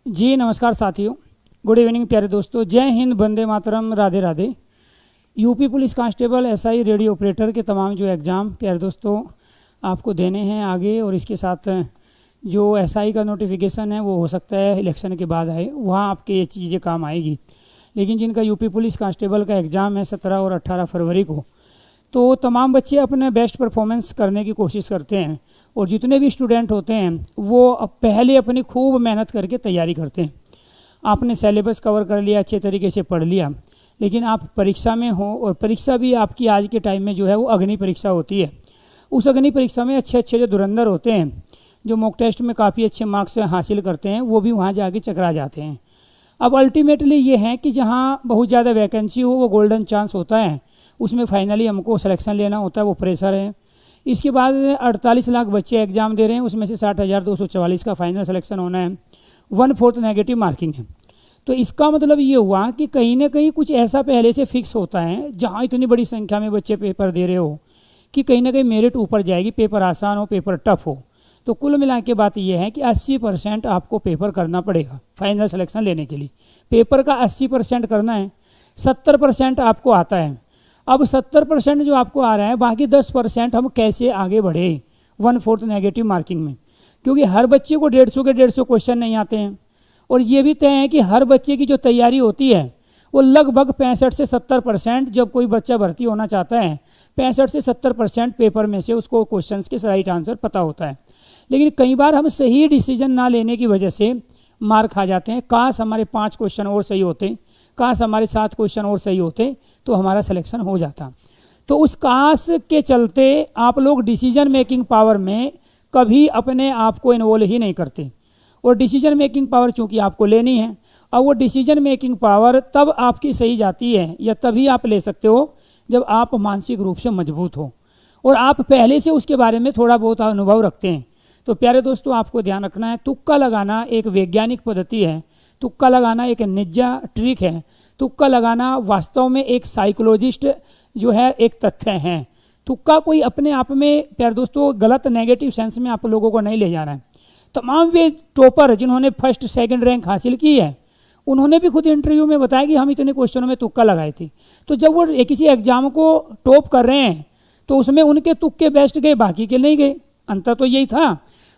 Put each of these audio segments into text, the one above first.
जी नमस्कार साथियों, good evening प्यारे दोस्तों। जय हिंद, वंदे मातरम, Radhe Radhe. UP police constable, SI, radio operator के तमाम जो एग्ज़ाम प्यारे दोस्तों आपको देने हैं आगे, और इसके साथ जो एसआई का नोटिफिकेशन है वो हो सकता है इलेक्शन के बाद आए, वहाँ आपके ये चीज़ें काम आएगी। लेकिन जिनका यूपी पुलिस कांस्टेबल का एग्ज़ाम है 17 और 18 फरवरी को, तो तमाम बच्चे अपने बेस्ट परफॉर्मेंस करने की कोशिश करते हैं, और जितने भी स्टूडेंट होते हैं वो पहले अपनी खूब मेहनत करके तैयारी करते हैं। आपने सिलेबस कवर कर लिया, अच्छे तरीके से पढ़ लिया, लेकिन आप परीक्षा में हो, और परीक्षा भी आपकी आज के टाइम में जो है वो अग्नि परीक्षा होती है। उस अग्नि परीक्षा में अच्छे अच्छे जो धुरंधर होते हैं, जो मॉक टेस्ट में काफ़ी अच्छे मार्क्स हासिल करते हैं, वो भी वहाँ जाके चकरा जाते हैं। अब अल्टीमेटली ये है कि जहाँ बहुत ज़्यादा वैकेंसी हो वो गोल्डन चांस होता है, उसमें फाइनली हमको सिलेक्शन लेना होता है, वो प्रेशर है। इसके बाद 48 लाख बच्चे एग्ज़ाम दे रहे हैं, उसमें से 60,244 का फाइनल सिलेक्शन होना है, 1/4 नेगेटिव मार्किंग है। तो इसका मतलब ये हुआ कि कहीं ना कहीं कुछ ऐसा पहले से फिक्स होता है, जहाँ इतनी बड़ी संख्या में बच्चे पेपर दे रहे हो कि कहीं ना कहीं मेरिट ऊपर जाएगी, पेपर आसान हो, पेपर टफ हो। तो कुल मिला के बात यह है कि 80% आपको पेपर करना पड़ेगा फाइनल सिलेक्शन लेने के लिए। पेपर का 80% करना है, 70% आपको आता है। अब 70% जो आपको आ रहा है, बाकी 10% हम कैसे आगे बढ़े 1/4 नेगेटिव मार्किंग में, क्योंकि हर बच्चे को 150 के 150 क्वेश्चन नहीं आते हैं। और ये भी तय है कि हर बच्चे की जो तैयारी होती है वो लगभग 65 से 70%, जब कोई बच्चा भर्ती होना चाहता है 65 से 70% पेपर में से उसको क्वेश्चंस के राइट आंसर पता होता है। लेकिन कई बार हम सही डिसीजन ना लेने की वजह से मार खा जाते हैं। काश हमारे 5 क्वेश्चन और सही होते, काश हमारे 7 क्वेश्चन और सही होते, तो हमारा सिलेक्शन हो जाता। तो उस काश के चलते आप लोग डिसीजन मेकिंग पावर में कभी अपने आप को इन्वॉल्व ही नहीं करते। और डिसीजन मेकिंग पावर चूँकि आपको लेनी है, और वो डिसीजन मेकिंग पावर तब आपकी सही जाती है या तभी आप ले सकते हो जब आप मानसिक रूप से मजबूत हो और आप पहले से उसके बारे में थोड़ा बहुत अनुभव रखते हैं। तो प्यारे दोस्तों, आपको ध्यान रखना है, तुक्का लगाना एक वैज्ञानिक पद्धति है, तुक्का लगाना एक निंजा ट्रिक है, तुक्का लगाना वास्तव में एक साइकोलॉजिस्ट जो है एक तथ्य है। तुक्का कोई अपने आप में प्यारे दोस्तों गलत नेगेटिव सेंस में आप लोगों को नहीं ले जाना है। तमाम वे टॉपर जिन्होंने फर्स्ट सेकंड रैंक हासिल की है, उन्होंने भी खुद इंटरव्यू में बताया कि हम इतने क्वेश्चनों में तुक्का लगाए थे। तो जब वो किसी एग्जाम को टॉप कर रहे हैं तो उसमें उनके तुक्के बेस्ट गए, बाकी के नहीं गए। अंतर तो यही था।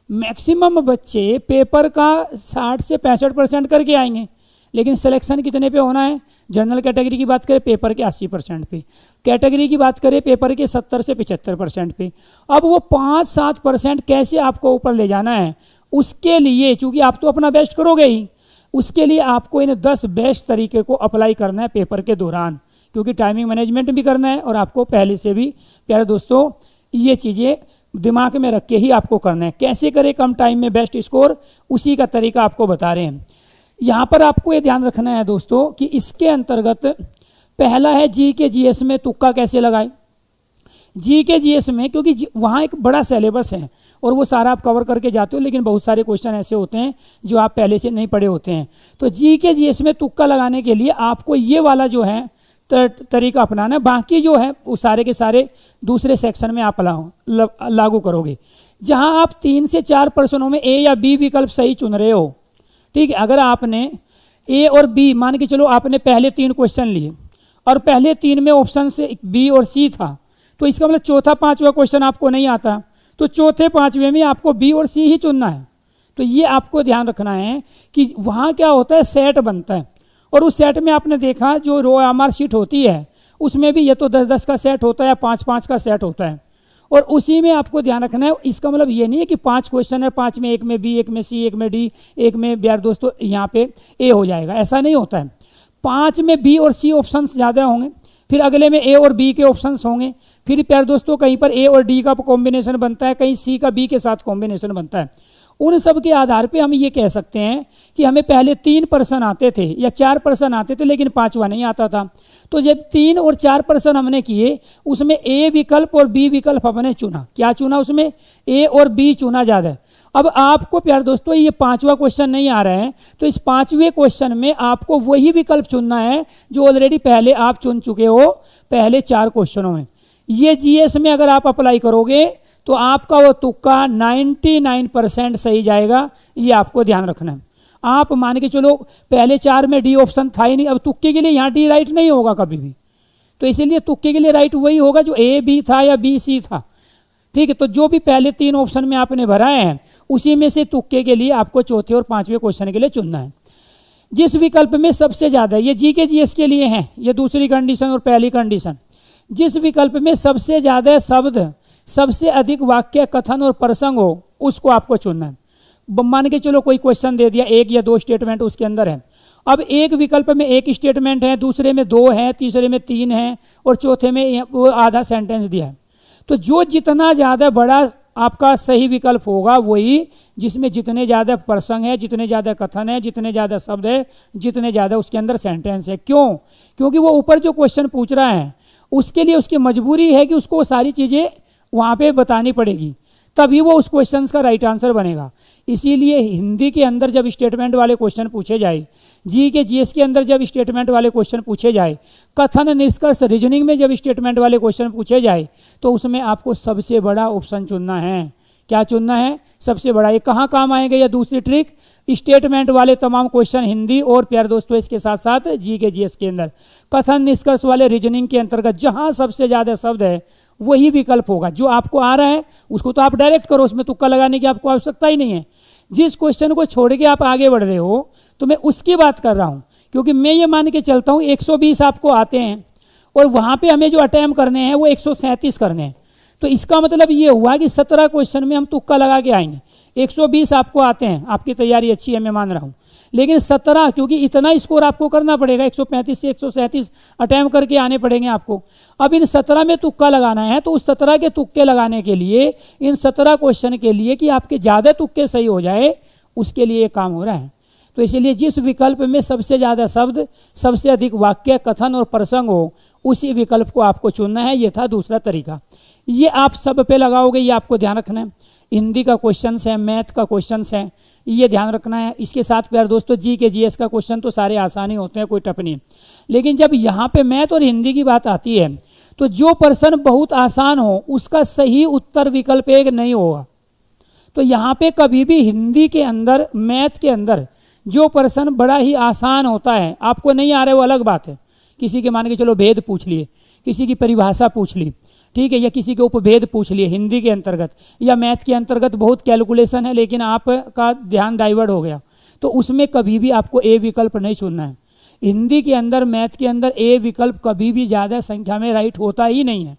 मैक्सिमम बच्चे पेपर का 60 से 65% करके आएंगे, लेकिन सिलेक्शन कितने पे होना है? जनरल कैटेगरी की बात करें पेपर के 80% पे, कैटेगरी की बात करें पेपर के 70 से 75% पे। अब वो 5-7% कैसे आपको ऊपर ले जाना है, उसके लिए चूंकि आप तो अपना बेस्ट करोगे ही, उसके लिए आपको इन 10 बेस्ट तरीके को अप्लाई करना है पेपर के दौरान, क्योंकि टाइमिंग मैनेजमेंट भी करना है और आपको पहले से भी प्यारे दोस्तों ये चीज़ें दिमाग में रख के ही आपको करना है। कैसे करें कम टाइम में बेस्ट स्कोर, उसी का तरीका आपको बता रहे हैं। यहाँ पर आपको ये ध्यान रखना है दोस्तों कि इसके अंतर्गत पहला है जी के जीएस में तुक्का कैसे लगाए। जी के जीएस में क्योंकि वहाँ एक बड़ा सिलेबस है और वो सारा आप कवर करके जाते हो, लेकिन बहुत सारे क्वेश्चन ऐसे होते हैं जो आप पहले से नहीं पढ़े होते हैं। तो जी के जीएस में तुक्का लगाने के लिए आपको ये वाला जो है तरीका अपनाना है। बाकी जो है वो सारे के सारे दूसरे सेक्शन में आप लागू करोगे। जहां आप 3 से 4 प्रश्नों में ए या बी विकल्प सही चुन रहे हो, ठीक है। अगर आपने ए और बी मान के चलो, आपने पहले 3 क्वेश्चन लिए और पहले 3 में ऑप्शन से बी और सी था, तो इसका मतलब चौथा 5वां क्वेश्चन आपको नहीं आता, तो चौथे 5वें में आपको बी और सी ही चुनना है। तो ये आपको ध्यान रखना है कि वहाँ क्या होता है, सेट बनता है, और उस सेट में आपने देखा जो रो एमआर शीट होती है उसमें भी ये तो 10-10 का सेट होता है, 5-5 का सेट होता है, और उसी में आपको ध्यान रखना है। इसका मतलब ये नहीं है कि 5 क्वेश्चन है, 5 में एक में बी, एक में सी, एक में डी, एक में यार दोस्तों यहाँ पे ए हो जाएगा, ऐसा नहीं होता है। 5 में बी और सी ऑप्शंस ज़्यादा होंगे, फिर अगले में ए और बी के ऑप्शंस होंगे, फिर प्यार दोस्तों कहीं पर ए और डी का कॉम्बिनेशन बनता है, कहीं सी का बी के साथ कॉम्बिनेशन बनता है। उन सब के आधार पे हम ये कह सकते हैं कि हमें पहले 3 प्रश्न आते थे या 4 प्रश्न आते थे, लेकिन 5वां नहीं आता था। तो जब 3 और 4 प्रश्न हमने किए, उसमें ए विकल्प और बी विकल्प हमने चुना। क्या चुना? उसमें ए और बी चुना ज़्यादा। अब आपको प्यार दोस्तों ये 5वां क्वेश्चन नहीं आ रहा है, तो इस 5वें क्वेश्चन में आपको वही विकल्प चुनना है जो ऑलरेडी पहले आप चुन चुके हो पहले 4 क्वेश्चनों में। ये जीएस में अगर आप अप्लाई करोगे तो आपका वो तुक्का 99% सही जाएगा, ये आपको ध्यान रखना है। आप मान के चलो पहले 4 में डी ऑप्शन था ही नहीं, अब तुक्के के लिए यहाँ डी राइट नहीं होगा कभी भी, तो इसीलिए तुक्के के लिए राइट वही होगा जो ए बी था या बी सी था। ठीक है, तो जो भी पहले 3 ऑप्शन में आपने भराए हैं उसी में से तुक्के के लिए आपको चौथे और 5वें क्वेश्चन के लिए चुनना है। जिस विकल्प में सबसे ज़्यादा, ये जी के जीएस के लिए है, ये दूसरी कंडीशन और पहली कंडीशन, जिस विकल्प में सबसे ज़्यादा शब्द, सबसे अधिक वाक्य, कथन और प्रसंग हो उसको आपको चुनना है। मान के चलो कोई क्वेश्चन दे दिया, 1 या 2 स्टेटमेंट उसके अंदर है, अब एक विकल्प में 1 स्टेटमेंट है, दूसरे में 2 है, तीसरे में 3 है और चौथे में वो आधा सेंटेंस दिया है। तो जो जितना ज़्यादा बड़ा आपका सही विकल्प होगा वही जिसमें जितने ज़्यादा प्रसंग है, जितने ज़्यादा कथन है, जितने ज़्यादा शब्द है, जितने ज़्यादा उसके अंदर सेंटेंस है। क्यों? क्योंकि वो ऊपर जो क्वेश्चन पूछ रहा है उसके लिए उसकी मजबूरी है कि उसको वो सारी चीज़ें वहाँ पे बतानी पड़ेगी, तभी वो उस क्वेश्चन का राइट आंसर बनेगा। इसीलिए हिंदी के अंदर जब स्टेटमेंट वाले क्वेश्चन पूछे जाए, जी के जीएस के अंदर जब स्टेटमेंट वाले क्वेश्चन पूछे जाए, कथन निष्कर्ष रीजनिंग में जब स्टेटमेंट वाले क्वेश्चन पूछे जाए, तो उसमें आपको सबसे बड़ा ऑप्शन चुनना है। क्या चुनना है? सबसे बड़ा। ये कहाँ काम आएगा? या दूसरी ट्रिक, स्टेटमेंट वाले तमाम क्वेश्चन हिंदी और प्यारे दोस्तों इसके साथ साथ जी के जीएस के अंदर, कथन निष्कर्ष वाले रीजनिंग के अंतर्गत जहाँ सबसे ज़्यादा शब्द है वही विकल्प होगा। जो आपको आ रहा है उसको तो आप डायरेक्ट करो, उसमें तुक्का लगाने की आपको आवश्यकता ही नहीं है। जिस क्वेश्चन को छोड़ के आप आगे बढ़ रहे हो तो मैं उसकी बात कर रहा हूँ, क्योंकि मैं ये मान के चलता हूँ 120 आपको आते हैं और वहाँ पे हमें जो अटैम्प्ट करने हैं वो 137 करने हैं, तो इसका मतलब ये हुआ कि 17 क्वेश्चन में हम तुक्का लगा के आएंगे। 120 आपको आते हैं, आपकी तैयारी अच्छी है मैं मान रहा हूँ, लेकिन 17, क्योंकि इतना स्कोर आपको करना पड़ेगा, 135 से 137 अटैम्प्ट करके आने पड़ेंगे आपको। अब इन 17 में तुक्का लगाना है, तो उस 17 के तुक्के लगाने के लिए, इन 17 क्वेश्चन के लिए कि आपके ज़्यादा तुक्के सही हो जाए, उसके लिए ये काम हो रहा है। तो इसीलिए जिस विकल्प में सबसे ज़्यादा शब्द, सबसे अधिक वाक्य, कथन और प्रसंग हो उसी विकल्प को आपको चुनना है। ये था दूसरा तरीका। ये आप सब पे लगाओगे, ये आपको ध्यान रखना है। हिंदी का क्वेश्चन है, मैथ का क्वेश्चन है, ये ध्यान रखना है। इसके साथ प्यारे दोस्तों जी के जीएस का क्वेश्चन तो सारे आसानी होते हैं, कोई टफ नहीं है, लेकिन जब यहाँ पे मैथ और हिंदी की बात आती है तो जो प्रश्न बहुत आसान हो उसका सही उत्तर विकल्प 1 नहीं होगा। तो यहाँ पे कभी भी हिंदी के अंदर, मैथ के अंदर जो प्रश्न बड़ा ही आसान होता है, आपको नहीं आ रहा है वो अलग बात है। किसी के मान के चलो भेद पूछ लिए, किसी की परिभाषा पूछ ली, ठीक है, या किसी के उपभेद पूछ लिए हिंदी के अंतर्गत, या मैथ के अंतर्गत बहुत कैलकुलेशन है लेकिन आपका ध्यान डाइवर्ट हो गया, तो उसमें कभी भी आपको ए विकल्प नहीं चुनना है। हिंदी के अंदर, मैथ के अंदर ए विकल्प कभी भी ज़्यादा संख्या में राइट होता ही नहीं है।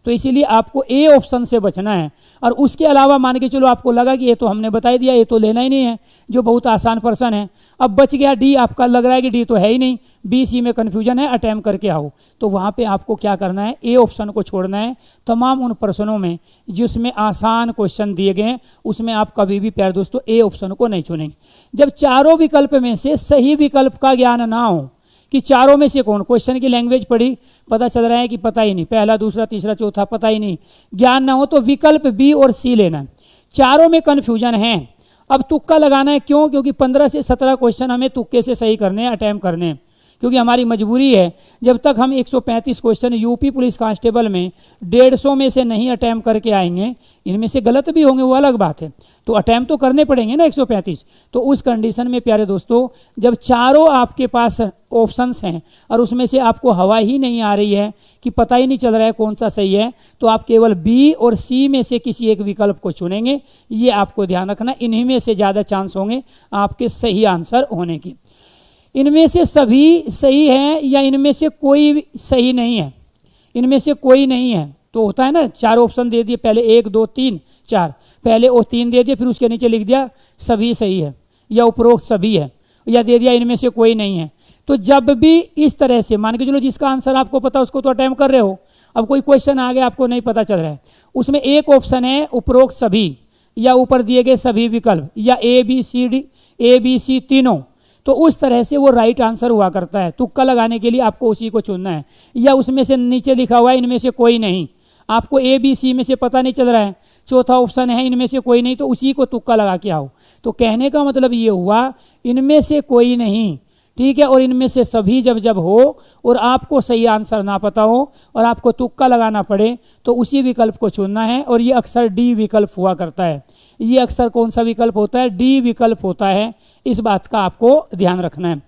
तो इसीलिए आपको ए ऑप्शन से बचना है। और उसके अलावा मान के चलो आपको लगा कि ये तो हमने बता ही दिया, ये तो लेना ही नहीं है, जो बहुत आसान प्रश्न है, अब बच गया डी, आपका लग रहा है कि डी तो है ही नहीं, बी सी में कन्फ्यूजन है, अटैम्प्ट करके आओ, तो वहाँ पे आपको क्या करना है? ए ऑप्शन को छोड़ना है। तमाम उन प्रश्नों में जिसमें आसान क्वेश्चन दिए गए हैं उसमें आप कभी भी प्यारे दोस्तों ए ऑप्शन को नहीं चुनेंगे। जब चारों विकल्प में से सही विकल्प का ज्ञान ना हो कि चारों में से कौन, क्वेश्चन की लैंग्वेज पढ़ी, पता चल रहा है कि पता ही नहीं, पहला दूसरा तीसरा चौथा पता ही नहीं, ज्ञान ना हो, तो विकल्प बी और सी लेना है। चारों में कन्फ्यूजन है, अब तुक्का लगाना है। क्यों? क्योंकि 15 से 17 क्वेश्चन हमें तुक्के से सही करने हैं, अटैम्प्ट करने हैं, क्योंकि हमारी मजबूरी है। जब तक हम 135 क्वेश्चन यूपी पुलिस कांस्टेबल में 150 में से नहीं अटैम्प्ट करके आएंगे, इनमें से गलत भी होंगे वो अलग बात है, तो अटैम्प्ट तो करने पड़ेंगे ना 135। तो उस कंडीशन में प्यारे दोस्तों जब चारों आपके पास ऑप्शंस हैं और उसमें से आपको हवा ही नहीं आ रही है कि पता ही नहीं चल रहा है कौन सा सही है, तो आप केवल बी और सी में से किसी एक विकल्प को चुनेंगे। ये आपको ध्यान रखना, इन्हीं में से ज़्यादा चांस होंगे आपके सही आंसर होने की। इनमें से सभी सही हैं या इनमें से कोई सही नहीं है, इनमें से कोई नहीं है, तो होता है ना, 4 ऑप्शन दे दिए, पहले 1 2 3 4, पहले वो 3 दे दिए, फिर उसके नीचे लिख दिया सभी सही है या उपरोक्त सभी है, या दे दिया इनमें से कोई नहीं है। तो जब भी इस तरह से मान के चलो जिसका आंसर आपको पता उसको तो अटैम्प्ट कर रहे हो, अब कोई क्वेश्चन आ गया आपको नहीं पता चल रहा है, उसमें एक ऑप्शन है उपरोक्त सभी या ऊपर दिए गए सभी विकल्प या ए बी सी तीनों, तो उस तरह से वो राइट आंसर हुआ करता है। तुक्का लगाने के लिए आपको उसी को चुनना है। या उसमें से नीचे लिखा हुआ है इनमें से कोई नहीं, आपको ए बी सी में से पता नहीं चल रहा है, चौथा ऑप्शन है इनमें से कोई नहीं, तो उसी को तुक्का लगा के आओ। तो कहने का मतलब ये हुआ इनमें से कोई नहीं, ठीक है। और इनमें से सभी जब जब हो और आपको सही आंसर ना पता हो और आपको तुक्का लगाना पड़े तो उसी विकल्प को चुनना है। और ये अक्सर डी विकल्प हुआ करता है। ये अक्सर कौन सा विकल्प होता है? डी विकल्प होता है। इस बात का आपको ध्यान रखना है।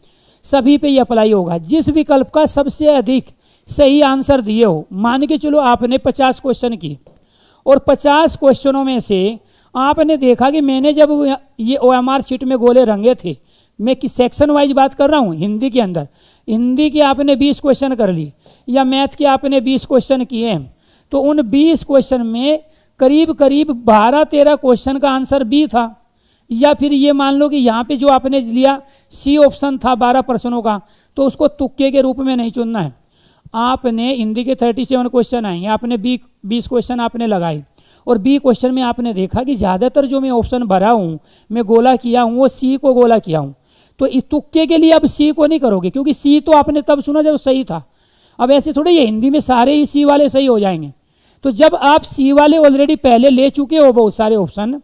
सभी पे ये अप्लाई होगा। जिस विकल्प का सबसे अधिक सही आंसर दिए हो, मान के चलो आपने 50 क्वेश्चन किए और 50 क्वेश्चनों में से आपने देखा कि मैंने जब ये OMR शीट में गोले रंगे थे, मैं किस सेक्शन वाइज बात कर रहा हूँ, हिंदी के अंदर, हिंदी के आपने 20 क्वेश्चन कर लिए या मैथ के आपने 20 क्वेश्चन किए हैं, तो उन 20 क्वेश्चन में करीब करीब 12-13 क्वेश्चन का आंसर बी था। या फिर ये मान लो कि यहाँ पे जो आपने लिया सी ऑप्शन था 12 प्रश्नों का, तो उसको तुक्के के रूप में नहीं चुनना है। आपने हिंदी के 37 क्वेश्चन आएंगे, आपने 20 क्वेश्चन आपने लगाए और बी क्वेश्चन में आपने देखा कि ज़्यादातर जो मैं ऑप्शन भरा हूँ, मैं गोला किया हूँ, वो सी को गोला किया हूँ। तो इस तुक्के के लिए अब सी को नहीं करोगे, क्योंकि सी तो आपने तब सुना जब सही था। अब ऐसे थोड़े ये हिंदी में सारे ही सी वाले सही हो जाएंगे। तो जब आप सी वाले ऑलरेडी पहले ले चुके हो बहुत सारे ऑप्शन,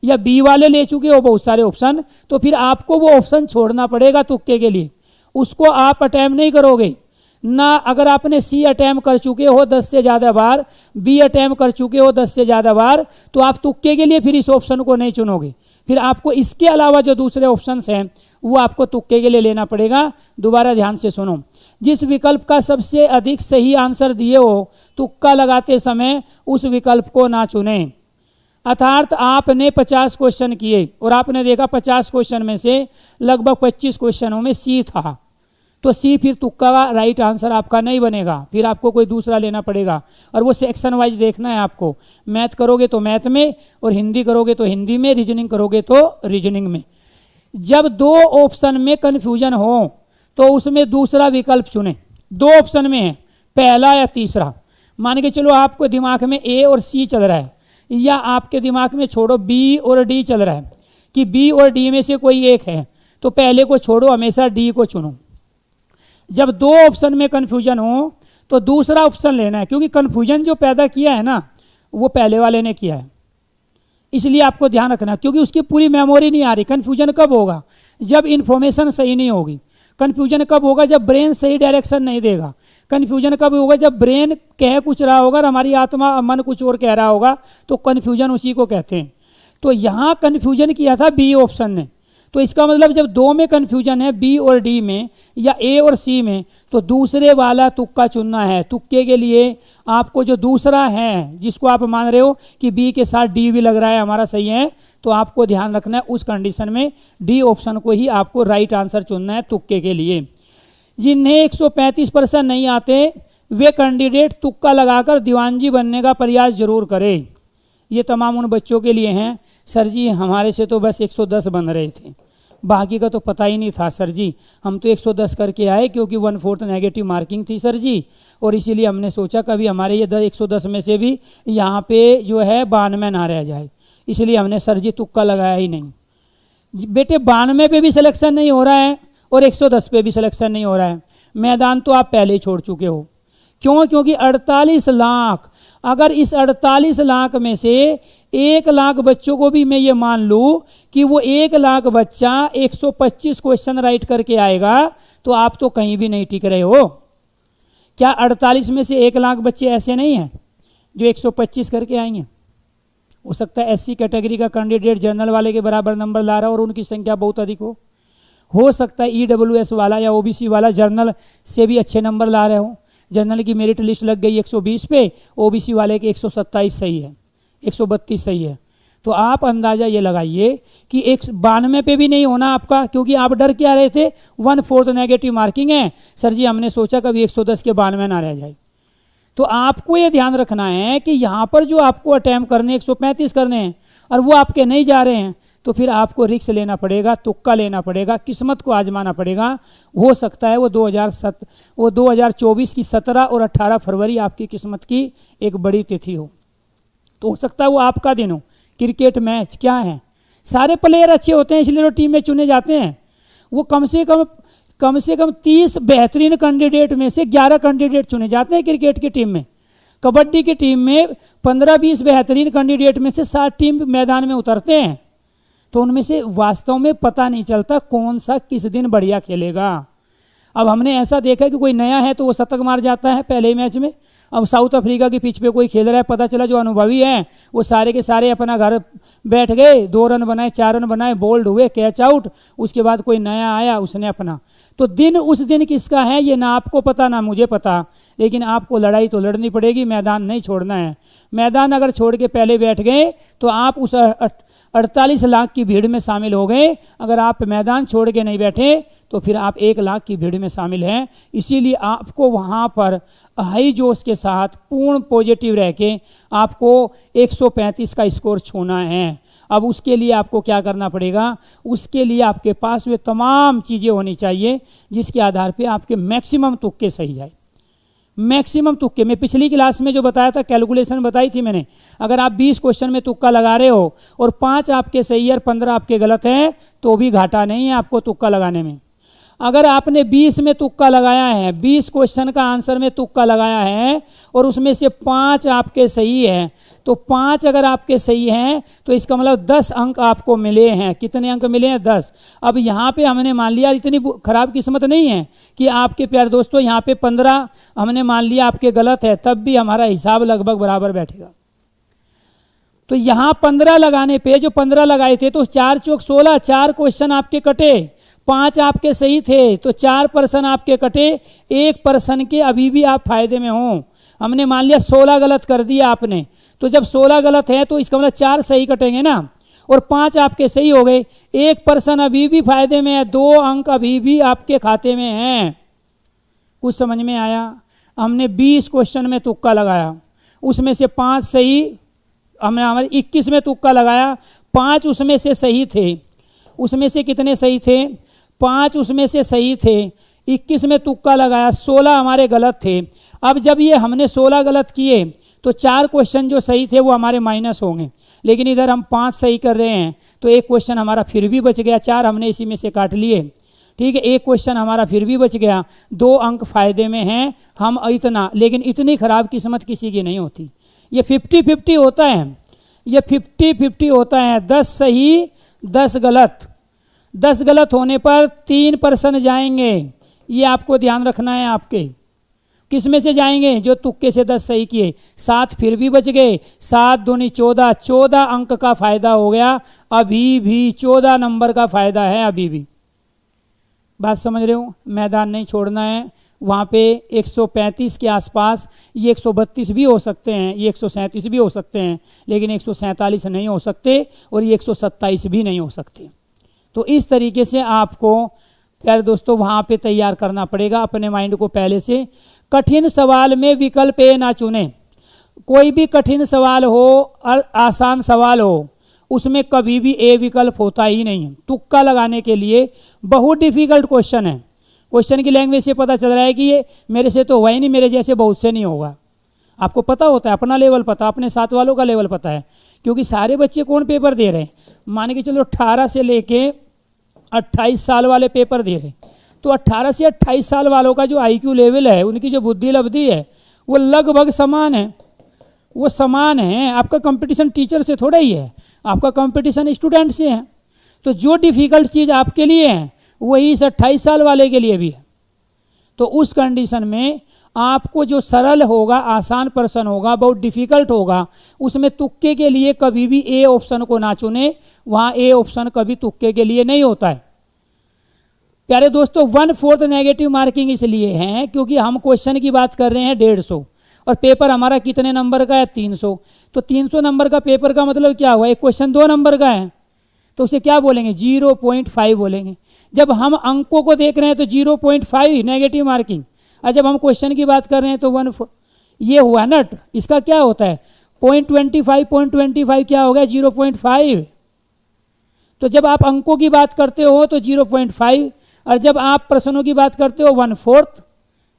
या बी वाले ले चुके हो बहुत सारे ऑप्शन, तो फिर आपको वो ऑप्शन छोड़ना पड़ेगा तुक्के के लिए। उसको आप अटैम्प्ट नहीं करोगे ना। अगर आपने सी अटैम्प्ट कर चुके हो 10 से ज़्यादा बार, बी अटैम्प्ट कर चुके हो 10 से ज़्यादा बार, तो आप तुक्के के लिए फिर इस ऑप्शन को नहीं चुनोगे। फिर आपको इसके अलावा जो दूसरे ऑप्शंस हैं वो आपको तुक्के के लिए लेना पड़ेगा। दोबारा ध्यान से सुनो। जिस विकल्प का सबसे अधिक सही आंसर दिए हो, तुक्का लगाते समय उस विकल्प को ना चुनें। अर्थात आपने 50 क्वेश्चन किए और आपने देखा 50 क्वेश्चन में से लगभग 25 क्वेश्चनों में सी था, तो सी फिर तुक्का का राइट आंसर आपका नहीं बनेगा। फिर आपको कोई दूसरा लेना पड़ेगा और वो सेक्शन वाइज देखना है आपको। मैथ करोगे तो मैथ में, और हिंदी करोगे तो हिंदी में, रीजनिंग करोगे तो रीजनिंग में। जब दो ऑप्शन में कन्फ्यूजन हो तो उसमें दूसरा विकल्प चुने। दो ऑप्शन में है, पहला या तीसरा। मान के चलो आपको दिमाग में ए और सी चल रहा है, या आपके दिमाग में छोड़ो बी और डी चल रहा है कि बी और डी में से कोई एक है, तो पहले को छोड़ो, हमेशा डी को चुनो। जब दो ऑप्शन में कन्फ्यूजन हो तो दूसरा ऑप्शन लेना है, क्योंकि कन्फ्यूजन जो पैदा किया है ना वो पहले वाले ने किया है। इसलिए आपको ध्यान रखना, क्योंकि उसकी पूरी मेमोरी नहीं आ रही। कन्फ्यूजन कब होगा? जब इन्फॉर्मेशन सही नहीं होगी। कन्फ्यूजन कब होगा? जब ब्रेन सही डायरेक्शन नहीं देगा। कन्फ्यूजन कब होगा? जब ब्रेन कह कुछ रहा होगा और हमारी आत्मा मन कुछ और कह रहा होगा, तो कन्फ्यूजन उसी को कहते हैं। तो यहाँ कन्फ्यूजन किया था बी ऑप्शन ने, तो इसका मतलब जब दो में कन्फ्यूजन है, बी और डी में या ए और सी में, तो दूसरे वाला तुक्का चुनना है। तुक्के के लिए आपको जो दूसरा है, जिसको आप मान रहे हो कि बी के साथ डी भी लग रहा है हमारा सही है, तो आपको ध्यान रखना है उस कंडीशन में डी ऑप्शन को ही आपको राइट आंसर चुनना है तुक्के के लिए। जिन्हें 135% नहीं आते वे कैंडिडेट तुक्का लगाकर दीवानजी बनने का प्रयास जरूर करें। ये तमाम उन बच्चों के लिए हैं, सर जी हमारे से तो बस 110 बन रहे थे, बाकी का तो पता ही नहीं था सर जी, हम तो 110 करके आए क्योंकि 1/4 नेगेटिव मार्किंग थी सर जी, और इसीलिए हमने सोचा कभी हमारे ये 110 में से भी यहाँ पे जो है 92 ना रह जाए, इसलिए हमने सर जी तुक्का लगाया ही नहीं। बेटे 92 पे भी सिलेक्शन नहीं हो रहा है और 110 पे भी सिलेक्शन नहीं हो रहा है, मैदान तो आप पहले ही छोड़ चुके हो। क्यों? क्योंकि 48 लाख, अगर इस 48 लाख में से 1 लाख बच्चों को भी मैं ये मान लूँ कि वो 1 लाख बच्चा 125 क्वेश्चन राइट करके आएगा, तो आप तो कहीं भी नहीं टिक रहे हो। क्या 48 में से 1 लाख बच्चे ऐसे नहीं हैं जो 125 करके आएंगे? हो सकता है एससी कैटेगरी का कैंडिडेट जनरल वाले के बराबर नंबर ला रहा हो और उनकी संख्या बहुत अधिक हो सकता है ईडब्ल्यूएस वाला या ओबीसी वाला जर्नल से भी अच्छे नंबर ला रहे हो। जनरल की मेरिट लिस्ट लग गई 120 पे, ओबीसी वाले के 127 सही है, 132 सही है। तो आप अंदाज़ा ये लगाइए कि 92 पे भी नहीं होना आपका, क्योंकि आप डर क्या रहे थे? 1/4 नेगेटिव मार्किंग है सर जी, हमने सोचा कभी 110 के 92 ना रह जाए। तो आपको ये ध्यान रखना है कि यहाँ पर जो आपको अटैम्प्ट करने 135 करने हैं और वो आपके नहीं जा रहे हैं, तो फिर आपको रिस्क लेना पड़ेगा, तुक्का लेना पड़ेगा, किस्मत को आजमाना पड़ेगा। हो सकता है वो 2024 की 17 और 18 फरवरी आपकी किस्मत की एक बड़ी तिथि हो, तो हो सकता है वो आपका दिन हो। क्रिकेट मैच क्या है, सारे प्लेयर अच्छे होते हैं इसलिए तो टीम में चुने जाते हैं। वो कम से कम 30 बेहतरीन कैंडिडेट में से 11 कैंडिडेट चुने जाते हैं क्रिकेट की टीम में। कबड्डी की टीम में 15-20 बेहतरीन कैंडिडेट में से 60 टीम मैदान में उतरते हैं, तो उनमें से वास्तव में पता नहीं चलता कौन सा किस दिन बढ़िया खेलेगा। अब हमने ऐसा देखा कि कोई नया है तो वो शतक मार जाता है पहले ही मैच में। अब साउथ अफ्रीका की पिच पे कोई खेल रहा है, पता चला जो अनुभवी हैं वो सारे के सारे अपना घर बैठ गए, 2 रन बनाए, 4 रन बनाए, बोल्ड हुए, कैच आउट। उसके बाद कोई नया आया, उसने अपना, तो दिन उस दिन किसका है ये ना आपको पता ना मुझे पता, लेकिन आपको लड़ाई तो लड़नी पड़ेगी, मैदान नहीं छोड़ना है। मैदान अगर छोड़ के पहले बैठ गए तो आप उस 48 लाख की भीड़ में शामिल हो गए। अगर आप मैदान छोड़ के नहीं बैठे तो फिर आप 1 लाख की भीड़ में शामिल हैं। इसीलिए आपको वहाँ पर हाई जोश के साथ पूर्ण पॉजिटिव रह के आपको 135 का स्कोर छूना है। अब उसके लिए आपको क्या करना पड़ेगा, उसके लिए आपके पास वे तमाम चीज़ें होनी चाहिए जिसके आधार पे आपके मैक्सिमम तुक्के सही जाए। मैक्सिमम तुक्के मैं पिछली क्लास में जो बताया था, कैलकुलेशन बताई थी मैंने, अगर आप 20 क्वेश्चन में तुक्का लगा रहे हो और 5 आपके सही है और 15 आपके गलत हैं तो भी घाटा नहीं है आपको तुक्का लगाने में। अगर आपने 20 में तुक्का लगाया है, 20 क्वेश्चन का आंसर में तुक्का लगाया है और उसमें से 5 आपके सही है, तो 5 अगर आपके सही हैं तो इसका मतलब 10 अंक आपको मिले हैं। कितने अंक मिले हैं? 10। अब यहाँ पे हमने मान लिया, इतनी खराब किस्मत नहीं है कि आपके प्यारे दोस्तों यहाँ पे 15 हमने मान लिया आपके गलत है, तब भी हमारा हिसाब लगभग बराबर बैठेगा। तो यहाँ 15 लगाने पे जो 15 लगाए थे तो 4 चौक 16, 4 क्वेश्चन आपके कटे, 5 आपके सही थे तो 4% आपके कटे, 1% के अभी भी आप फायदे में हों। हमने मान लिया 16 गलत कर दिया आपने, तो जब 16 गलत है तो इसका मतलब 4 सही कटेंगे ना, और 5 आपके सही हो गए, 1% अभी भी फायदे में है, 2 अंक अभी भी आपके खाते में हैं। कुछ समझ में आया? हमने 20 क्वेश्चन में तुक्का लगाया, उसमें से 5 सही, हमने हमारे 21 में तुक्का लगाया, 5 उसमें से सही थे। उसमें से कितने सही थे? 5 उसमें से सही थे। 21 में तुक्का लगाया, 16 हमारे गलत थे। अब जब ये हमने 16 गलत किए तो 4 क्वेश्चन जो सही थे वो हमारे माइनस होंगे, लेकिन इधर हम 5 सही कर रहे हैं तो 1 क्वेश्चन हमारा फिर भी बच गया, 4 हमने इसी में से काट लिए, ठीक है। 1 क्वेश्चन हमारा फिर भी बच गया, 2 अंक फायदे में हैं हम इतना। लेकिन इतनी खराब किस्मत किसी की नहीं होती, ये 50-50 होता है, ये 50-50 होता है। 10 सही 10 गलत, 10 गलत होने पर 3% जाएंगे, ये आपको ध्यान रखना है। आपके किस में से जाएंगे? जो तुक्के से 10 सही किए, 7 फिर भी बच गए, 7 दूनी 14, 14 अंक का फायदा हो गया। अभी भी 14 नंबर का फायदा है, अभी भी। बात समझ रहे हो? मैदान नहीं छोड़ना है। वहाँ पे 135 के आसपास, ये 132 भी हो सकते हैं, ये 137 भी हो सकते हैं, लेकिन 147 नहीं हो सकते और ये 127 भी नहीं हो सकते। तो इस तरीके से आपको प्यारे दोस्तों वहाँ पे तैयार करना पड़ेगा अपने माइंड को पहले से। कठिन सवाल में विकल्प ए ना चुने। कोई भी कठिन सवाल हो और आसान सवाल हो, उसमें कभी भी ए विकल्प होता ही नहीं है। तुक्का लगाने के लिए बहुत डिफिकल्ट क्वेश्चन है। क्वेश्चन की लैंग्वेज से पता चल रहा है कि ये मेरे से तो हुआ ही नहीं, मेरे जैसे बहुत से नहीं होगा। आपको पता होता है, अपना लेवल पता, अपने साथ वालों का लेवल पता है, क्योंकि सारे बच्चे कौन पेपर दे रहे हैं? मान के चलो 18 से लेके 28 साल वाले पेपर दे रहे हैं, तो 18 से 28 साल वालों का जो IQ लेवल है, उनकी जो बुद्धि लब्धि है, वो लगभग समान है। वो समान है। आपका कंपटीशन टीचर से थोड़ा ही है, आपका कंपटीशन स्टूडेंट से है। तो जो डिफिकल्ट चीज़ आपके लिए है वही इस 28 साल वाले के लिए भी है। तो उस कंडीशन में आपको जो सरल होगा, आसान प्रश्न होगा, बहुत डिफिकल्ट होगा, उसमें तुक्के के लिए कभी भी ए ऑप्शन को ना चुने। वहाँ ए ऑप्शन कभी तुक्के के लिए नहीं होता है। प्यारे दोस्तों 1/4 नेगेटिव मार्किंग इसलिए है क्योंकि हम क्वेश्चन की बात कर रहे हैं 150 और पेपर हमारा कितने नंबर का है? 300। तो 300 नंबर का पेपर का मतलब क्या हुआ? एक क्वेश्चन 2 नंबर का है, तो उसे क्या बोलेंगे? 0.5 बोलेंगे। जब हम अंकों को देख रहे हैं तो 0.5 नेगेटिव मार्किंग, और जब हम क्वेश्चन की बात कर रहे हैं तो 1 ये हुआ नट। इसका क्या होता है? 0.25 क्या हो गया? 0.5। तो जब आप अंकों की बात करते हो तो 0.5, और जब आप प्रश्नों की बात करते हो 1/4।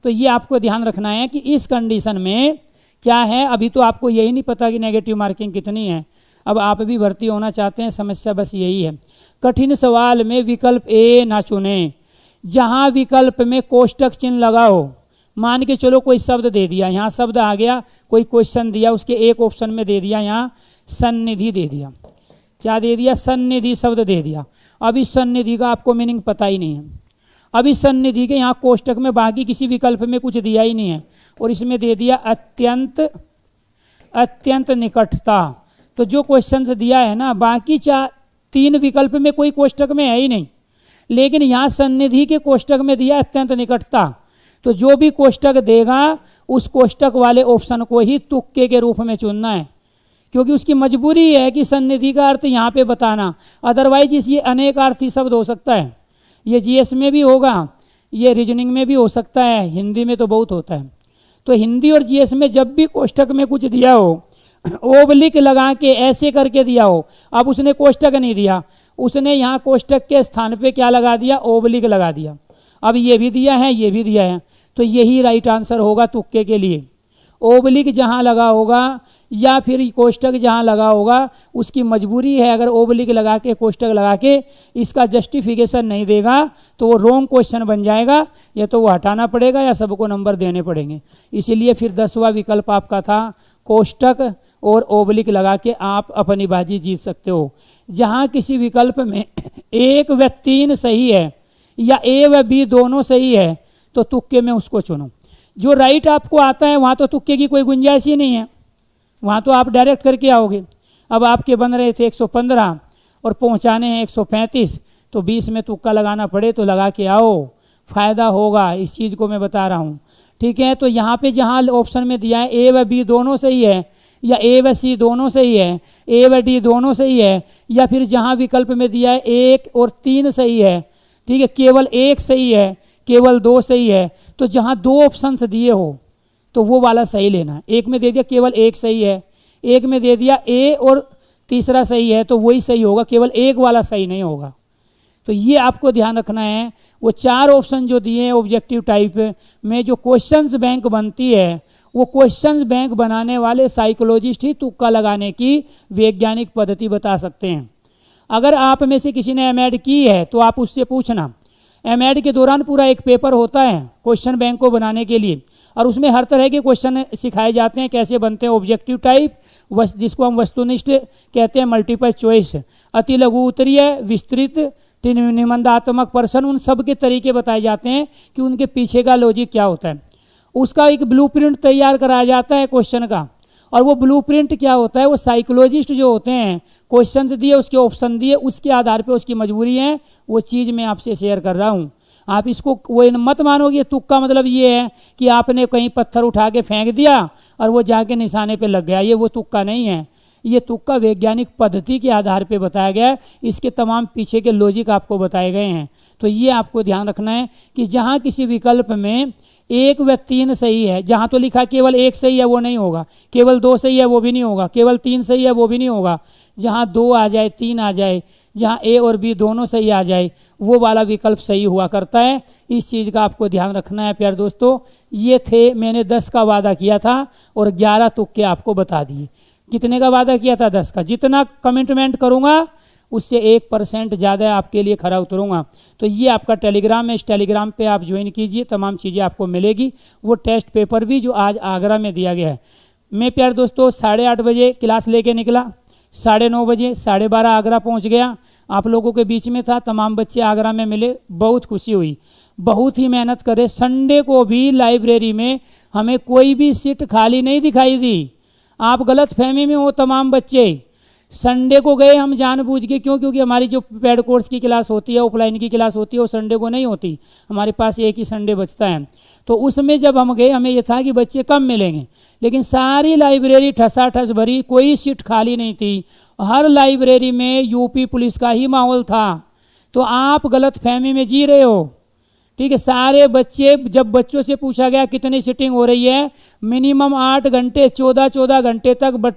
तो ये आपको ध्यान रखना है कि इस कंडीशन में क्या है। अभी तो आपको यही नहीं पता कि नेगेटिव मार्किंग कितनी है। अब आप भी भर्ती होना चाहते हैं, समस्या बस यही है। कठिन सवाल में विकल्प ए ना चुनें। जहाँ विकल्प में कोष्टक चिन्ह लगा हो, मान के चलो कोई शब्द दे दिया, यहाँ शब्द आ गया, कोई क्वेश्चन दिया, उसके एक ऑप्शन में दे दिया यहाँ सन्निधि दे दिया। क्या दे दिया? सन्निधि शब्द दे दिया। अब इस सन्निधि का आपको मीनिंग पता ही नहीं है। अब इस सन्निधि के यहाँ कोष्टक में बाकी किसी विकल्प में कुछ दिया ही नहीं है और इसमें दे दिया अत्यंत निकटता। तो जो क्वेश्चन दिया है ना, बाकी 3 विकल्प में कोई कोष्टक में है ही नहीं, लेकिन यहाँ सन्निधि के कोष्टक में दिया अत्यंत निकटता। तो जो भी कोष्टक देगा उस कोष्टक वाले ऑप्शन को ही तुक्के के रूप में चुनना है, क्योंकि उसकी मजबूरी है कि सन्निधि का अर्थ यहाँ पे बताना। अदरवाइज ये अनेकार्थी शब्द हो सकता है, ये जीएस में भी होगा, ये रीजनिंग में भी हो सकता है, हिंदी में तो बहुत होता है। तो हिंदी और जीएस में जब भी कोष्टक में कुछ दिया हो, ओबलिक लगा के ऐसे करके दिया हो, अब उसने कोष्टक नहीं दिया, उसने यहाँ कोष्टक के स्थान पे क्या लगा दिया, ओबलिक लगा दिया। अब ये भी दिया है, ये भी दिया है, तो यही राइट आंसर होगा तुक्के के लिए। ओबलिक जहाँ लगा होगा या फिर कोष्टक जहाँ लगा होगा, उसकी मजबूरी है, अगर ओबलिक लगा के कोष्टक लगा के इसका जस्टिफिकेशन नहीं देगा तो वो रॉन्ग क्वेश्चन बन जाएगा, या तो वो हटाना पड़ेगा या सबको नंबर देने पड़ेंगे। इसीलिए फिर 10वां विकल्प आपका था कोष्टक और ओबलिक लगा के आप अपनी बाजी जीत सकते हो। जहाँ किसी विकल्प में 1 व 3 सही है या ए व बी दोनों सही है तो तुक्के में उसको चुनो। जो राइट आपको आता है वहाँ तो तुक्के की कोई गुंजाइश ही नहीं है, वहाँ तो आप डायरेक्ट करके आओगे। अब आपके बन रहे थे 115 और पहुँचाने हैं 135, तो 20 में तुक्का लगाना पड़े तो लगा के आओ, फ़ायदा होगा, इस चीज़ को मैं बता रहा हूँ। ठीक है, तो यहाँ पे जहाँ ऑप्शन में दिया है ए व बी दोनों सही है या ए व सी दोनों सही है, ए व डी दोनों सही है, या फिर जहाँ विकल्प में दिया है 1 और 3 सही है, ठीक है, केवल 1 सही है, केवल 2 सही है, तो जहाँ 2 ऑप्शंस दिए हो तो वो वाला सही लेना है। एक में दे दिया केवल 1 सही है, एक में दे दिया ए और तीसरा सही है, तो वही सही होगा, केवल 1 वाला सही नहीं होगा। तो ये आपको ध्यान रखना है। वो 4 ऑप्शन जो दिए हैं ऑब्जेक्टिव टाइप में, जो क्वेश्चंस बैंक बनती है, वो क्वेश्चंस बैंक बनाने वाले साइकोलॉजिस्ट ही तुक्का लगाने की वैज्ञानिक पद्धति बता सकते हैं। अगर आप में से किसी ने एमएड की है तो आप उससे पूछना। एमएड के दौरान पूरा एक पेपर होता है क्वेश्चन बैंक को बनाने के लिए, और उसमें हर तरह के क्वेश्चन सिखाए जाते हैं, कैसे बनते हैं ऑब्जेक्टिव टाइप, जिसको हम वस्तुनिष्ठ कहते हैं, मल्टीपल चॉइस, अति लघु उत्तरीय, विस्तृत, निबंधात्मक प्रश्न, उन सब के तरीके बताए जाते हैं कि उनके पीछे का लॉजिक क्या होता है। उसका एक ब्लूप्रिंट तैयार कराया जाता है क्वेश्चन का, और वो ब्लूप्रिंट क्या होता है, वो साइकोलॉजिस्ट जो होते हैं, क्वेश्चंस दिए, उसके ऑप्शन दिए, उसके आधार पे उसकी मजबूरी है, वो चीज़ मैं आपसे शेयर कर रहा हूँ। आप इसको वो मत मानोगे तुक्का मतलब ये है कि आपने कहीं पत्थर उठा के फेंक दिया और वो जाके निशाने पे लग गया, ये वो तुक्का नहीं है। ये तुक्का वैज्ञानिक पद्धति के आधार पे बताया गया है, इसके तमाम पीछे के लॉजिक आपको बताए गए हैं। तो ये आपको ध्यान रखना है कि जहाँ किसी विकल्प में 1 व 3 सही है, जहाँ तो लिखा केवल 1 सही है वो नहीं होगा, केवल 2 सही है वो भी नहीं होगा, केवल 3 सही है वो भी नहीं होगा, जहाँ 2 आ जाए, 3 आ जाए, जहाँ ए और बी दोनों सही आ जाए, वो वाला विकल्प सही हुआ करता है। इस चीज़ का आपको ध्यान रखना है प्यारे दोस्तों। ये थे, मैंने 10 का वादा किया था और 11 तुक्के आपको बता दिए। कितने का वादा किया था? 10 का। जितना कमिटमेंट करूँगा उससे 1% ज़्यादा आपके लिए खरा उतरूँगा। तो ये आपका टेलीग्राम है, इस टेलीग्राम पे आप ज्वाइन कीजिए, तमाम चीज़ें आपको मिलेगी। वो टेस्ट पेपर भी जो आज आगरा में दिया गया है। मैं प्यारे दोस्तों 8:30 बजे क्लास लेके निकला, 9:30 बजे 12:30 आगरा पहुंच गया, आप लोगों के बीच में था, तमाम बच्चे आगरा में मिले, बहुत खुशी हुई, बहुत ही मेहनत करे। संडे को भी लाइब्रेरी में हमें कोई भी सीट खाली नहीं दिखाई दी। आप गलत फहमी में हो तमाम बच्चे। संडे को गए हम जानबूझ के, क्योंकि हमारी जो पेड कोर्स की क्लास होती है, ऑफलाइन की क्लास होती है, वो संडे को नहीं होती, हमारे पास एक ही संडे बचता है। तो उसमें जब हम गए, हमें ये था कि बच्चे कम मिलेंगे, लेकिन सारी लाइब्रेरी ठसाठस भरी, कोई सीट खाली नहीं थी। हर लाइब्रेरी में यूपी पुलिस का ही माहौल था। तो आप गलत फहमी में जी रहे हो, ठीक है। सारे बच्चे, जब बच्चों से पूछा गया कितनी सीटिंग हो रही है, मिनिमम 8 घंटे 14 घंटे तक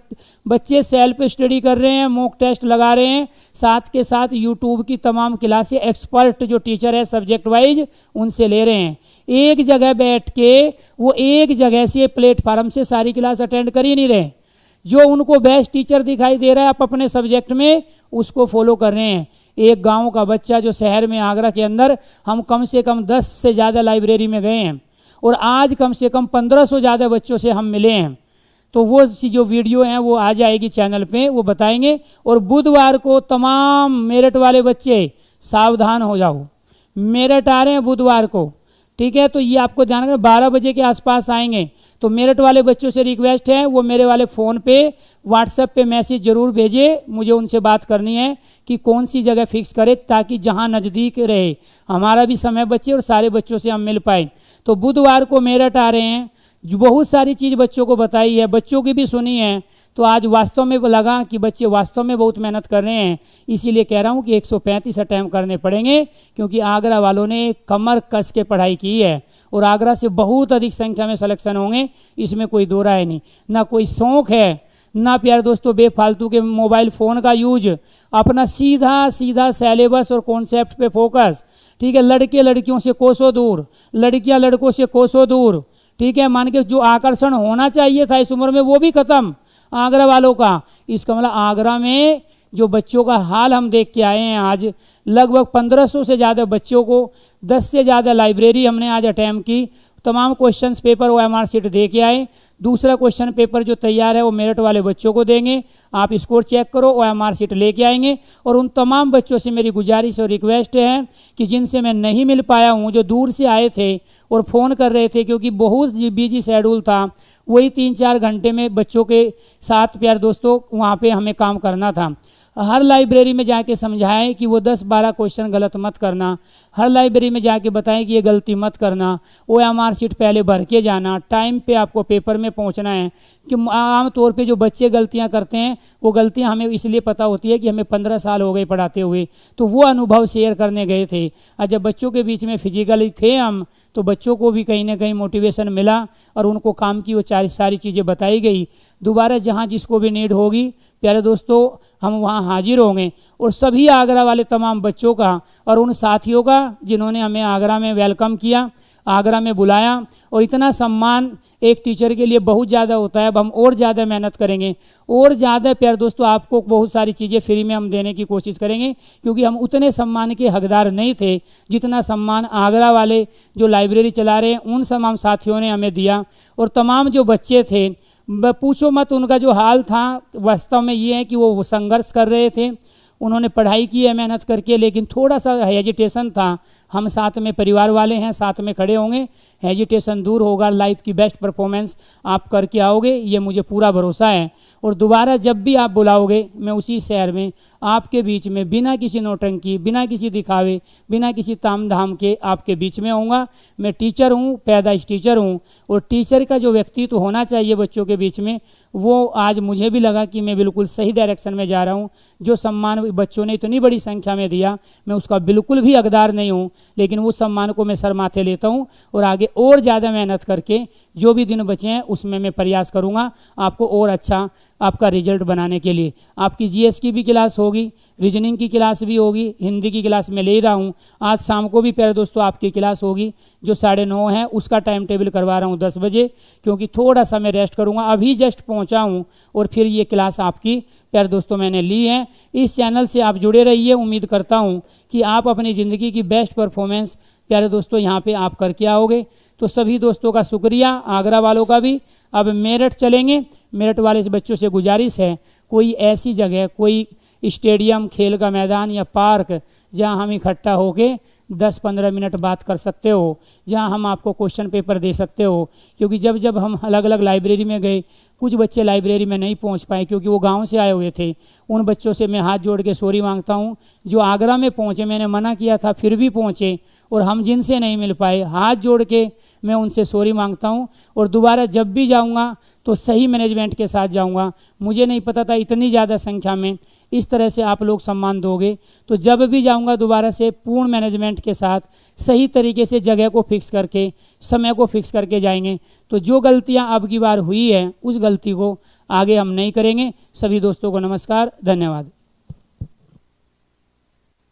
बच्चे सेल्फ स्टडी कर रहे हैं, मॉक टेस्ट लगा रहे हैं, साथ के साथ यूट्यूब की तमाम क्लासें एक्सपर्ट जो टीचर है सब्जेक्ट वाइज उनसे ले रहे हैं। एक जगह बैठ के वो एक जगह से प्लेटफार्म से सारी क्लास अटेंड कर ही नहीं रहे। जो उनको बेस्ट टीचर दिखाई दे रहा है आप अपने सब्जेक्ट में, उसको फॉलो कर रहे हैं। एक गांव का बच्चा जो शहर में आगरा के अंदर, हम कम से कम 10 से ज़्यादा लाइब्रेरी में गए हैं और आज कम से कम 1500 ज़्यादा बच्चों से हम मिले हैं। तो वो जो वीडियो हैं वो आ जाएगी चैनल पे, वो बताएंगे। और बुधवार को तमाम मेरिट वाले बच्चे सावधान हो जाओ, मेरठ आ रहे हैं बुधवार को, ठीक है। तो ये आपको ध्यान रखना 12 बजे के आसपास आएंगे। तो मेरठ वाले बच्चों से रिक्वेस्ट है वो मेरे वाले फ़ोन पे व्हाट्सएप पे मैसेज ज़रूर भेजें, मुझे उनसे बात करनी है कि कौन सी जगह फिक्स करे ताकि जहां नज़दीक रहे, हमारा भी समय बचे और सारे बच्चों से हम मिल पाए। तो बुधवार को मेरठ आ रहे हैं, जो बहुत सारी चीज़ बच्चों को बताई है, बच्चों की भी सुनी है। तो आज वास्तव में लगा कि बच्चे वास्तव में बहुत मेहनत कर रहे हैं, इसीलिए कह रहा हूँ कि 135 अटैम्प्ट करने पड़ेंगे, क्योंकि आगरा वालों ने कमर कस के पढ़ाई की है और आगरा से बहुत अधिक संख्या में सिलेक्शन होंगे, इसमें कोई दो राय नहीं। ना कोई शौक है ना प्यारे दोस्तों बेफालतू के मोबाइल फ़ोन का यूज, अपना सीधा सीधा सिलेबस और कॉन्सेप्ट पे फोकस, ठीक है। लड़के लड़कियों से कोसों दूर, लड़कियां लड़कों से कोसों दूर, ठीक है। मान के जो आकर्षण होना चाहिए था इस उम्र में वो भी खत्म आगरा वालों का। इसका मतलब आगरा में जो बच्चों का हाल हम देख के आए हैं, आज लगभग 1500 से ज़्यादा बच्चों को 10 से ज़्यादा लाइब्रेरी हमने आज अटैम्प्ट की। तमाम क्वेश्चंस पेपर OMR शीट दे के आए। दूसरा क्वेश्चन पेपर जो तैयार है वो मेरठ वाले बच्चों को देंगे, आप स्कोर चेक करो, OMR शीट लेके आएंगे। और उन तमाम बच्चों से मेरी गुजारिश और रिक्वेस्ट है कि जिनसे मैं नहीं मिल पाया हूँ, जो दूर से आए थे और फ़ोन कर रहे थे क्योंकि बहुत बिजी शेड्यूल था, वही 3-4 घंटे में बच्चों के साथ प्यारे दोस्तों वहाँ पे हमें काम करना था। हर लाइब्रेरी में जाके समझाएं कि वो 10-12 क्वेश्चन गलत मत करना, हर लाइब्रेरी में जाके बताएं कि ये गलती मत करना, OMR शीट पहले भर के जाना, टाइम पे आपको पेपर में पहुंचना है। कि आम तौर पे जो बच्चे गलतियां करते हैं वो गलतियां हमें इसलिए पता होती है कि हमें 15 साल हो गए पढ़ाते हुए, तो वो अनुभव शेयर करने गए थे। और जब बच्चों के बीच में फिजिकली थे हम, तो बच्चों को भी कहीं ना कहीं मोटिवेशन मिला और उनको काम की वो सारी चीज़ें बताई गई। दोबारा जहाँ जिसको भी नीड होगी प्यारे दोस्तों हम वहाँ हाजिर होंगे। और सभी आगरा वाले तमाम बच्चों का और उन साथियों का जिन्होंने हमें आगरा में वेलकम किया, आगरा में बुलाया, और इतना सम्मान एक टीचर के लिए बहुत ज़्यादा होता है। अब हम और ज़्यादा मेहनत करेंगे और ज़्यादा प्यारे दोस्तों आपको बहुत सारी चीज़ें फ्री में हम देने की कोशिश करेंगे, क्योंकि हम उतने सम्मान के हकदार नहीं थे जितना सम्मान आगरा वाले जो लाइब्रेरी चला रहे हैं उन तमाम साथियों ने हमें दिया। और तमाम जो बच्चे थे पूछो मत, उनका जो हाल था वास्तव में ये है कि वो संघर्ष कर रहे थे, उन्होंने पढ़ाई की है मेहनत करके, लेकिन थोड़ा सा हेजिटेशन था। हम साथ में परिवार वाले हैं, साथ में खड़े होंगे, हेजिटेशन दूर होगा, लाइफ की बेस्ट परफॉर्मेंस आप करके आओगे, ये मुझे पूरा भरोसा है। और दोबारा जब भी आप बुलाओगे मैं उसी शहर में आपके बीच में बिना किसी नौटंकी, बिना किसी दिखावे, बिना किसी ताम धाम के आपके बीच में आऊँगा। मैं टीचर हूँ, पैदाइश टीचर हूँ, और टीचर का जो व्यक्तित्व होना चाहिए बच्चों के बीच में, वो आज मुझे भी लगा कि मैं बिल्कुल सही डायरेक्शन में जा रहा हूँ। जो सम्मान बच्चों ने इतनी बड़ी संख्या में दिया मैं उसका बिल्कुल भी हकदार नहीं हूँ, लेकिन उस सम्मान को मैं सर माथे लेता हूँ और आगे और ज़्यादा मेहनत करके जो भी दिन बचे हैं उसमें मैं प्रयास करूँगा आपको और अच्छा आपका रिजल्ट बनाने के लिए। आपकी GS की भी क्लास होगी, रीजनिंग की क्लास भी होगी, हिंदी की क्लास में ले रहा हूँ। आज शाम को भी प्यारे दोस्तों आपकी क्लास होगी जो 9:30 है, उसका टाइम टेबल करवा रहा हूँ 10 बजे, क्योंकि थोड़ा सा मैं रेस्ट करूँगा। अभी जस्ट पहुँचा हूँ और फिर ये क्लास आपकी प्यारे दोस्तों मैंने ली है। इस चैनल से आप जुड़े रहिए, उम्मीद करता हूँ कि आप अपनी ज़िंदगी की बेस्ट परफॉर्मेंस प्यारे दोस्तों यहाँ पे आप करके आओगे। तो सभी दोस्तों का शुक्रिया, आगरा वालों का भी। अब मेरठ चलेंगे। मेरठ वाले से बच्चों से गुजारिश है कोई ऐसी जगह, कोई स्टेडियम, खेल का मैदान या पार्क जहाँ हम इकट्ठा होके 10-15 मिनट बात कर सकते हो, जहाँ हम आपको क्वेश्चन पेपर दे सकते हो। क्योंकि जब जब हम अलग अलग लाइब्रेरी में गए, कुछ बच्चे लाइब्रेरी में नहीं पहुँच पाए क्योंकि वो गांव से आए हुए थे। उन बच्चों से मैं हाथ जोड़ के सॉरी मांगता हूँ। जो आगरा में पहुँचे, मैंने मना किया था फिर भी पहुँचे, और हम जिनसे नहीं मिल पाए हाथ जोड़ के मैं उनसे सॉरी मांगता हूँ। और दोबारा जब भी जाऊँगा तो सही मैनेजमेंट के साथ जाऊँगा। मुझे नहीं पता था इतनी ज़्यादा संख्या में इस तरह से आप लोग सम्मान दोगे, तो जब भी जाऊँगा दोबारा से पूर्ण मैनेजमेंट के साथ सही तरीके से जगह को फिक्स करके, समय को फिक्स करके जाएंगे। तो जो गलतियाँ अब की बार हुई है उस गलती को आगे हम नहीं करेंगे। सभी दोस्तों को नमस्कार, धन्यवाद।